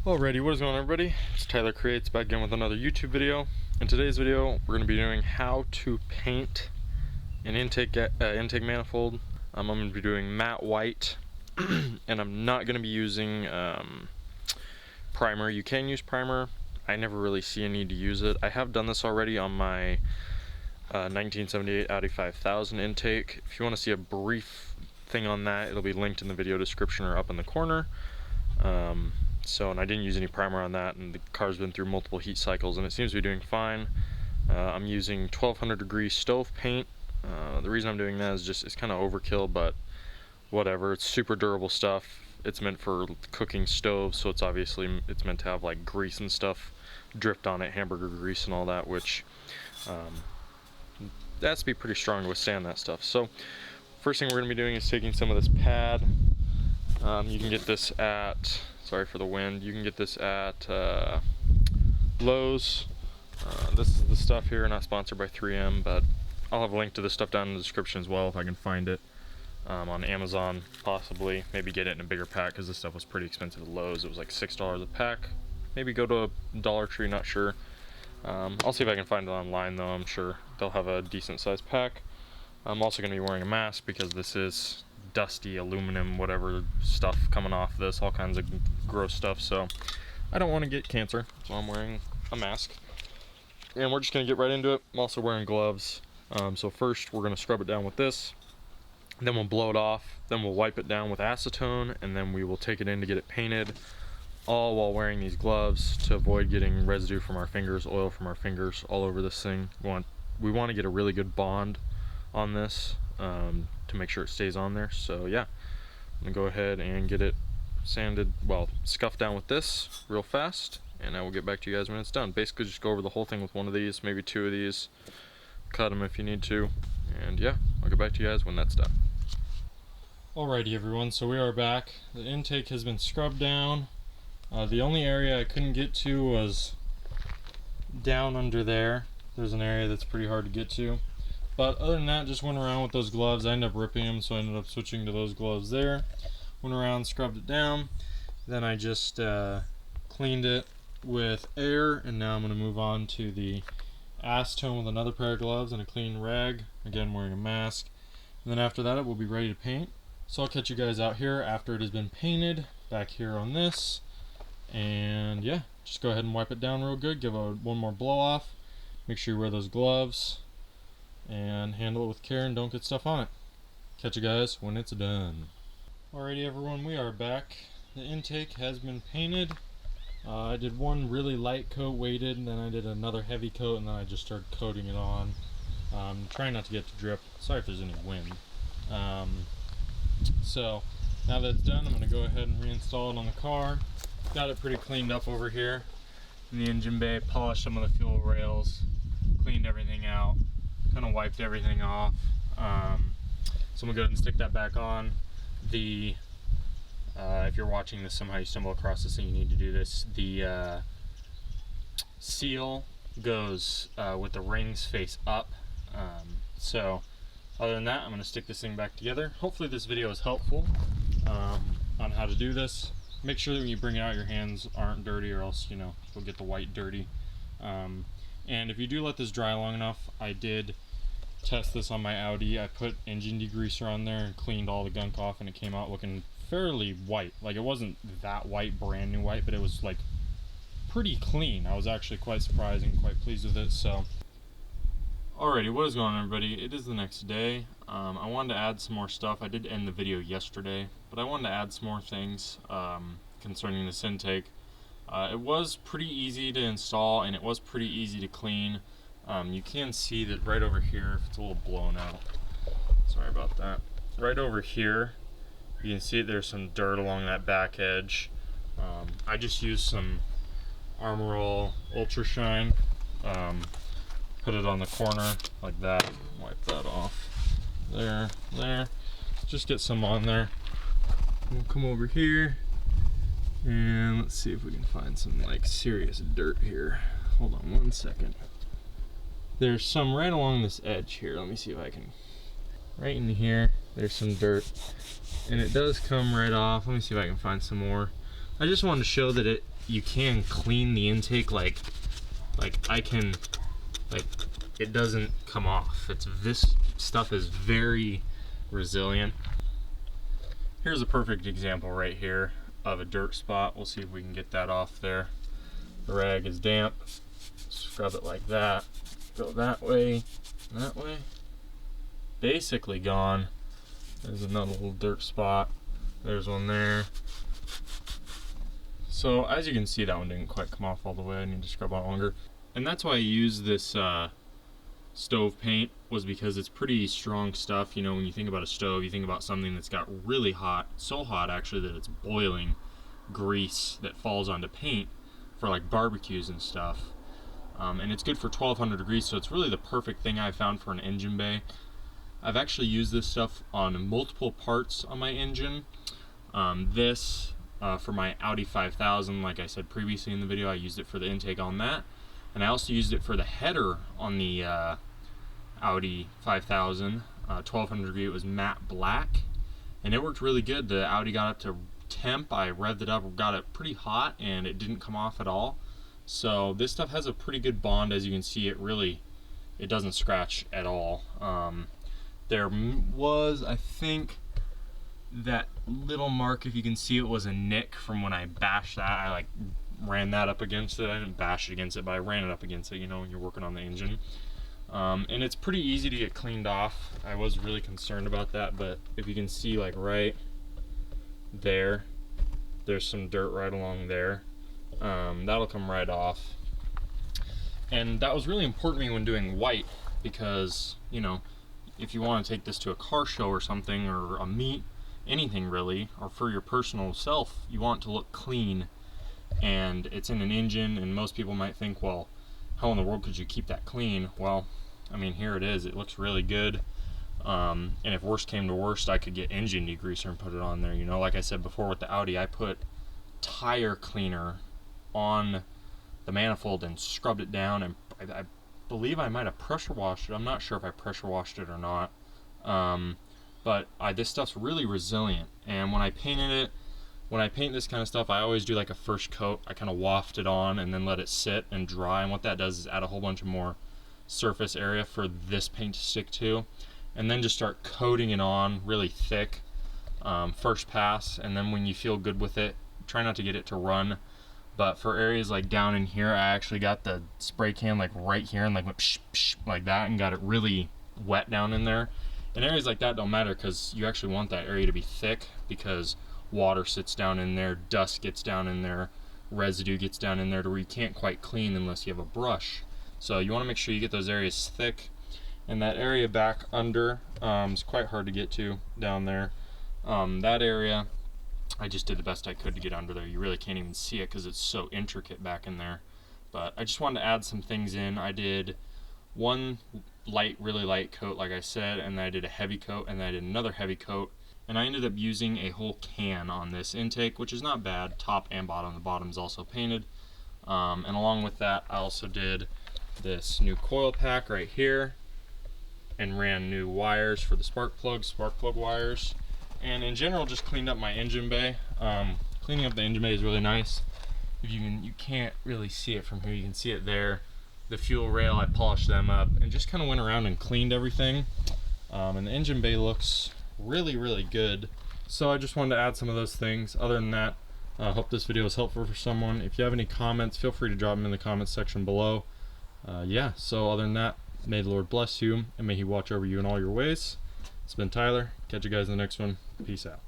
Alrighty, what is going on, everybody? It's Tyler Creates back again with another YouTube video. In today's video, we're going to be doing how to paint an intake manifold. I'm going to be doing matte white, and I'm not going to be using primer. You can use primer. I never really see a need to use it. I have done this already on my 1978 Audi 5000 intake. If you want to see a brief thing on that, it'll be linked in the video description or up in the corner. And I didn't use any primer on that, and the car's been through multiple heat cycles and it seems to be doing fine. I'm using 1200 degree stove paint. The reason I'm doing that is just it's kind of overkill, but whatever. It's super durable stuff. It's meant for cooking stoves, so it's meant to have like grease and stuff dripped on it, hamburger grease and all that, which that has to be pretty strong to withstand that stuff. So first thing we're going to be doing is taking some of this pad. You can get this at, sorry for the wind, you can get this at Lowe's. This is the stuff here, not sponsored by 3M, but I'll have a link to this stuff down in the description as well if I can find it. On Amazon, possibly. Maybe get it in a bigger pack because this stuff was pretty expensive at Lowe's. It was like $6 a pack. Maybe go to a Dollar Tree, not sure. I'll see if I can find it online though. I'm sure they'll have a decent sized pack. I'm also going to be wearing a mask because this is dusty aluminum, whatever stuff coming off this, all kinds of gross stuff, so I don't want to get cancer, so I'm wearing a mask. And we're just going to get right into it. I'm also wearing gloves. So first we're going to scrub it down with this, then we'll blow it off, then we'll wipe it down with acetone, and then we will take it in to get it painted, all while wearing these gloves to avoid getting residue from our fingers, oil from our fingers all over this thing. We want to get a really good bond on this to make sure it stays on there. So yeah, I'm gonna go ahead and get it sanded, well, scuffed down with this real fast, and I will get back to you guys when it's done. Basically just go over the whole thing with one of these, maybe two of these, cut them if you need to, and yeah, I'll get back to you guys when that's done. Alrighty everyone, so we are back. The intake has been scrubbed down. The only area I couldn't get to was down under there. There's an area that's pretty hard to get to. But other than that, just went around with those gloves. I ended up ripping them, so I ended up switching to those gloves there. Went around, scrubbed it down. Then I just cleaned it with air, and now I'm going to move on to the acetone with another pair of gloves and a clean rag. Again, wearing a mask. And then after that, it will be ready to paint. So I'll catch you guys out here after it has been painted, back here on this. And yeah, just go ahead and wipe it down real good. Give it one more blow off. Make sure you wear those gloves and handle it with care and don't get stuff on it. Catch you guys when it's done. Alrighty everyone, we are back. The intake has been painted. I did one really light coat weighted, and then I did another heavy coat, and then I just started coating it on. Trying not to get to drip. Sorry if there's any wind. So now that it's done, I'm going to go ahead and reinstall it on the car. Got it pretty cleaned up over here in the engine bay, polished some of the fuel rails, cleaned everything out, kind of wiped everything off. So I'm gonna go ahead and stick that back on. If you're watching this, somehow you stumble across this and you need to do this, the seal goes with the rings face up. So other than that, I'm gonna stick this thing back together. Hopefully this video is helpful on how to do this. Make sure that when you bring it out, your hands aren't dirty, or else you'll get the white dirty. And if you do let this dry long enough, I did test this on my Audi. I put engine degreaser on there and cleaned all the gunk off, and it came out looking fairly white. Like, it wasn't that white, brand new white, but it was like pretty clean. I was actually quite surprised and quite pleased with it. So alrighty, what is going on everybody? It is the next day. I wanted to add some more stuff. I did end the video yesterday, but I wanted to add some more things concerning this intake. It was pretty easy to install, and it was pretty easy to clean. You can see that right over here, if it's a little blown out, sorry about that, right over here you can see there's some dirt along that back edge. I just used some Armor All Ultra Shine, put it on the corner like that, wipe that off, there, just get some on there. We'll come over here and let's see if we can find some like serious dirt here. Hold on one second. There's some right along this edge here. Let me see if I can, right in here, there's some dirt, and it does come right off. Let me see if I can find some more. I just wanted to show that you can clean the intake like I can, like it doesn't come off. This stuff is very resilient. Here's a perfect example right here of a dirt spot. We'll see if we can get that off there. The rag is damp. Scrub it like that. Go that way, that way. Basically gone. There's another little dirt spot. There's one there. So as you can see, that one didn't quite come off all the way. I need to scrub out longer. And that's why I use this stove paint, was because it's pretty strong stuff. You know, when you think about a stove, you think about something that's got really hot, so hot actually that it's boiling grease that falls onto paint for like barbecues and stuff. And it's good for 1200 degrees, so it's really the perfect thing I've found for an engine bay. I've actually used this stuff on multiple parts on my engine. For my Audi 5000, like I said previously in the video, I used it for the intake on that. And I also used it for the header on the Audi 5000, 1200 degree. It was matte black, and it worked really good. The Audi got up to temp. I revved it up, got it pretty hot, and it didn't come off at all. So this stuff has a pretty good bond. As you can see, it doesn't scratch at all. There was, I think, that little mark, if you can see, it was a nick from when I bashed that. I like ran that up against it. I didn't bash it against it, but I ran it up against it, you know, when you're working on the engine. And it's pretty easy to get cleaned off. I was really concerned about that, but if you can see, like right there, there's some dirt right along there. That'll come right off. And that was really important to me when doing white, because, you know, if you want to take this to a car show or something, or a meet, anything really, or for your personal self, you want it to look clean. And it's in an engine, and most people might think, well, how in the world could you keep that clean? Well, I mean, here it is. It looks really good. And if worst came to worst, I could get engine degreaser and put it on there. You know, like I said before with the Audi, I put tire cleaner on the manifold and scrubbed it down, and I believe I might have pressure washed it. I'm not sure if I pressure washed it or not. But this stuff's really resilient, and when I paint this kind of stuff, I always do like a first coat. I kind of waft it on and then let it sit and dry, and what that does is add a whole bunch of more surface area for this paint to stick to, and then just start coating it on really thick first pass. And then when you feel good with it, try not to get it to run. But for areas like down in here, I actually got the spray can like right here and like went psh, psh, like that, and got it really wet down in there. And areas like that don't matter, because you actually want that area to be thick, because water sits down in there, dust gets down in there, residue gets down in there to where you can't quite clean unless you have a brush. So you want to make sure you get those areas thick. And that area back under is quite hard to get to down there. That area, I just did the best I could to get under there. You really can't even see it because it's so intricate back in there. But I just wanted to add some things in. I did one really light coat, like I said, and then I did a heavy coat, and then I did another heavy coat. And I ended up using a whole can on this intake, which is not bad, top and bottom. The bottom's also painted. And along with that, I also did this new coil pack right here, and ran new wires for the spark plug wires. And in general, just cleaned up my engine bay. Cleaning up the engine bay is really nice. If you can't really see it from here, you can see it there. The fuel rail, I polished them up and just kind of went around and cleaned everything. And the engine bay looks really good. So I just wanted to add some of those things. Other than that, I hope this video was helpful for someone. If you have any comments, feel free to drop them in the comments section below. Yeah, so other than that, may the Lord bless you, and may He watch over you in all your ways. It's been Tyler. Catch you guys in the next one. Peace out.